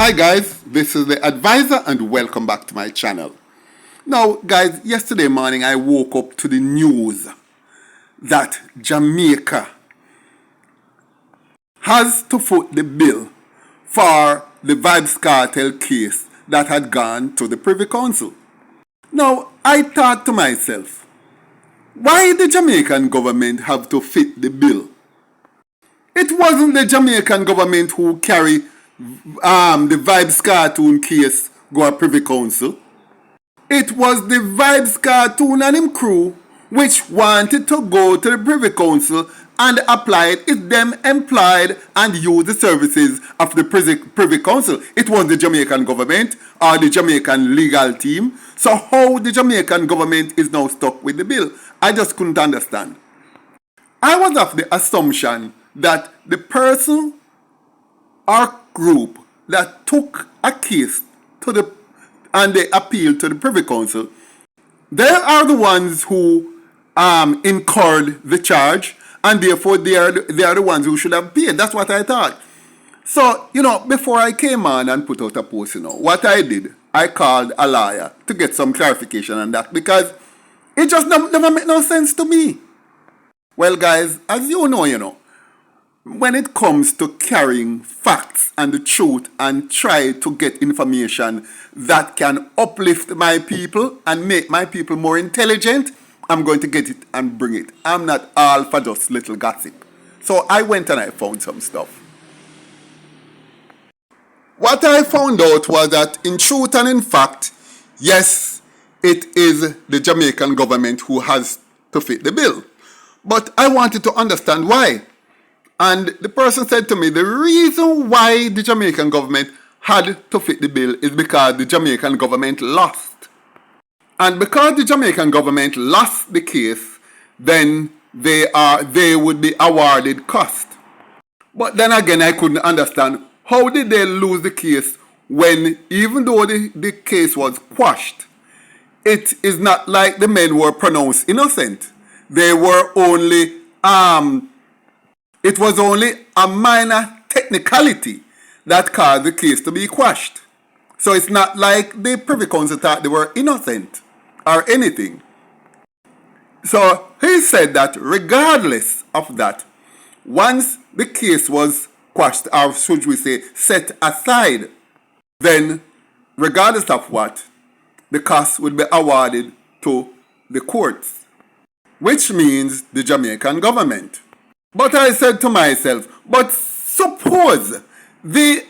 Hi guys, this is the advisor and welcome back to my channel. Now guys, yesterday morning I woke up to the news that Jamaica has to foot the bill for the Vybz Kartel case that had gone to the Privy Council. Now I thought to myself, why the Jamaican government have to fit the bill? It wasn't the Jamaican government who carried the Vybz Kartel case go to Privy Council. It was the Vybz Kartel and him crew which wanted to go to the Privy Council and apply it. It's them employed and use the services of the Privy Council. It was the Jamaican government or the Jamaican legal team. So how the Jamaican government is now stuck with the bill? I just couldn't understand. I was of the assumption that the person or group that took a case and they appealed to the Privy Council, they are the ones who incurred the charge, and therefore they are the ones who should have paid. That's what I thought. So, before I came on and put out a post, what I did, I called a lawyer to get some clarification on that, because it just never made no sense to me. Well, guys, as you know, when it comes to carrying facts and the truth and try to get information that can uplift my people and make my people more intelligent, I'm going to get it and bring it. I'm not all for just little gossip. So I went and I found some stuff. What I found out was that in truth and in fact, yes, it is the Jamaican government who has to fit the bill. But I wanted to understand why. And the person said to me, the reason why the Jamaican government had to fit the bill is because the Jamaican government lost. And because the Jamaican government lost the case, then they would be awarded cost. But then again, I couldn't understand, how did they lose the case when, even though the case was quashed, it is not like the men were pronounced innocent. They were only it was only a minor technicality that caused the case to be quashed. So it's not like the Privy Council thought they were innocent or anything. So he said that regardless of that, once the case was quashed, or should we say set aside, then regardless of what, the cost would be awarded to the courts, which means the Jamaican government. But I said to myself, but suppose the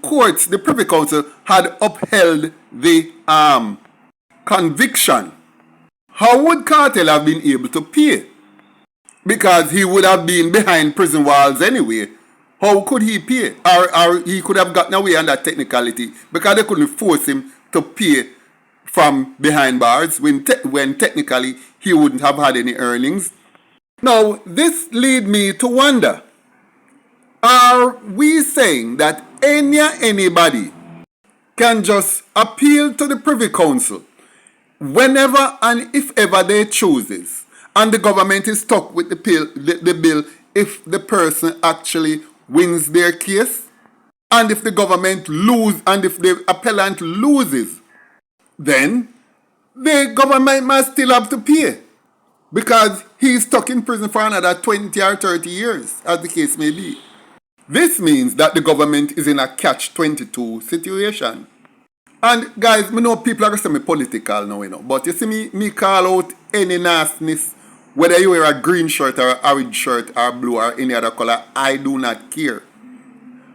courts, the Privy Council, had upheld the conviction, how would Kartel have been able to pay? Because he would have been behind prison walls anyway. How could he pay? Or he could have gotten away on that technicality because they couldn't force him to pay from behind bars when technically he wouldn't have had any earnings. Now, this leads me to wonder, are we saying that anybody can just appeal to the Privy Council whenever and if ever they chooses, and the government is stuck with the bill if the person actually wins their case? And if the government loses, and if the appellant loses, then the government must still have to pay, because he's stuck in prison for another 20 or 30 years, as the case may be. This means that the government is in a catch-22 situation. And guys, me know people are going to say me political now, but you see me call out any nastiness, whether you wear a green shirt or a orange shirt or blue or any other color, I do not care.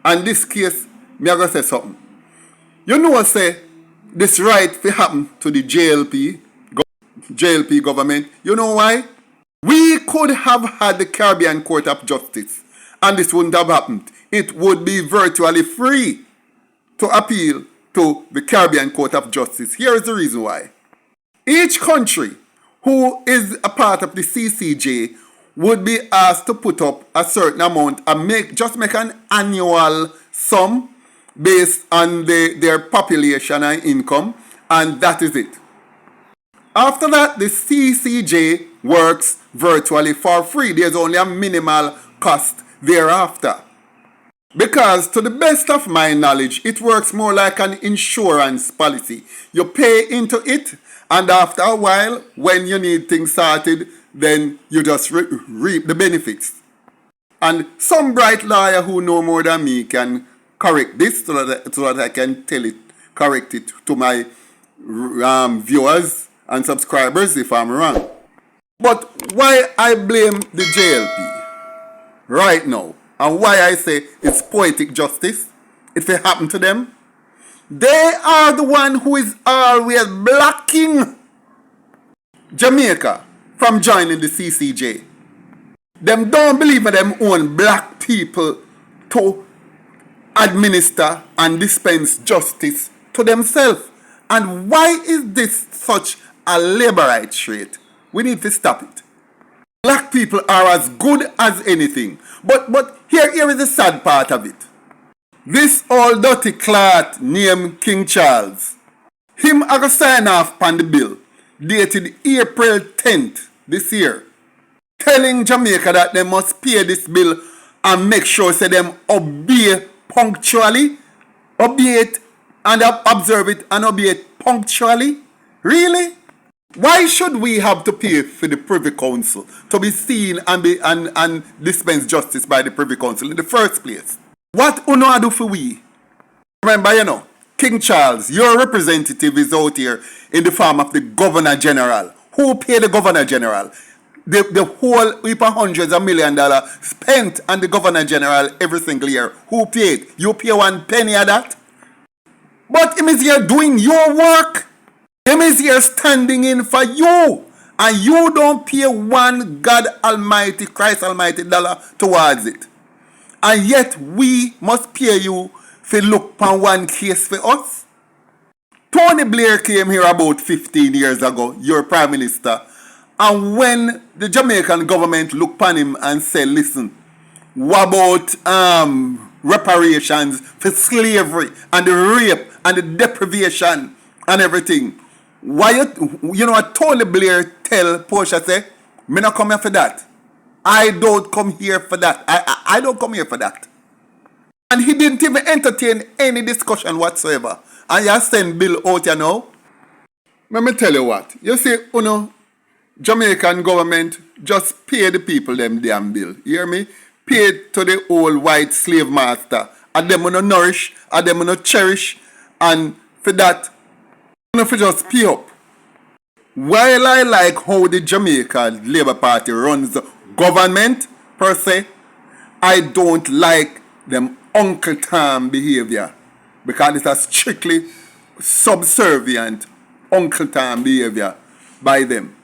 And this case, me are going to say something. Say this right to happen to the JLP government. You know why? We could have had the Caribbean Court of Justice and this wouldn't have happened. It would be virtually free to appeal to the Caribbean Court of Justice. Here is the reason why. Each country who is a part of the CCJ would be asked to put up a certain amount and make an annual sum based on their population and income, and that is it. After that, the CCJ works virtually for free. There's only a minimal cost thereafter. Because to the best of my knowledge, it works more like an insurance policy. You pay into it, and after a while, when you need things sorted, then you just reap the benefits. And some bright lawyer who know more than me can correct this so that I can correct it to my viewers and subscribers if I'm wrong. But why I blame the JLP right now, and why I say it's poetic justice, if it happened to them, they are the one who is always blocking Jamaica from joining the CCJ. Them don't believe in them own black people to administer and dispense justice to themselves. And why is this such a labor rights trait? We need to stop it. Black people are as good as anything. But here is the sad part of it. This old dirty clot named King Charles, him a go sign off on the bill dated April 10th this year, telling Jamaica that they must pay this bill and make sure say them obey punctually, obey it and observe it and obey it punctually. Really? Why should we have to pay for the Privy Council to be seen and dispense justice by the Privy Council in the first place? What uno do for we? Remember, King Charles, your representative is out here in the form of the Governor General. Who paid the Governor General? The whole heap of hundreds of $1 million spent on the Governor General every single year. Who paid? You pay 1 penny of that? But him is here doing your work. Him is here standing in for you. And you don't pay one God Almighty, Christ Almighty dollar towards it. And yet we must pay you for look upon one case for us. Tony Blair came here about 15 years ago, your Prime Minister. And when the Jamaican government looked upon him and said, listen, what about reparations for slavery and the rape and the deprivation and everything? Why what Tony Blair tell Portia say, me not come here for that. I don't come here for that. I don't come here for that. And he didn't even entertain any discussion whatsoever. And you send bill out now. Let me tell you what. You see, Jamaican government just pay the people them damn bill. You hear me? Pay it to the old white slave master. And them no nourish, and them no cherish. And for that, if you just pay up. While I like how the Jamaica Labour Party runs the government per se, I don't like them Uncle Tom behavior, because it's a strictly subservient Uncle Tom behavior by them.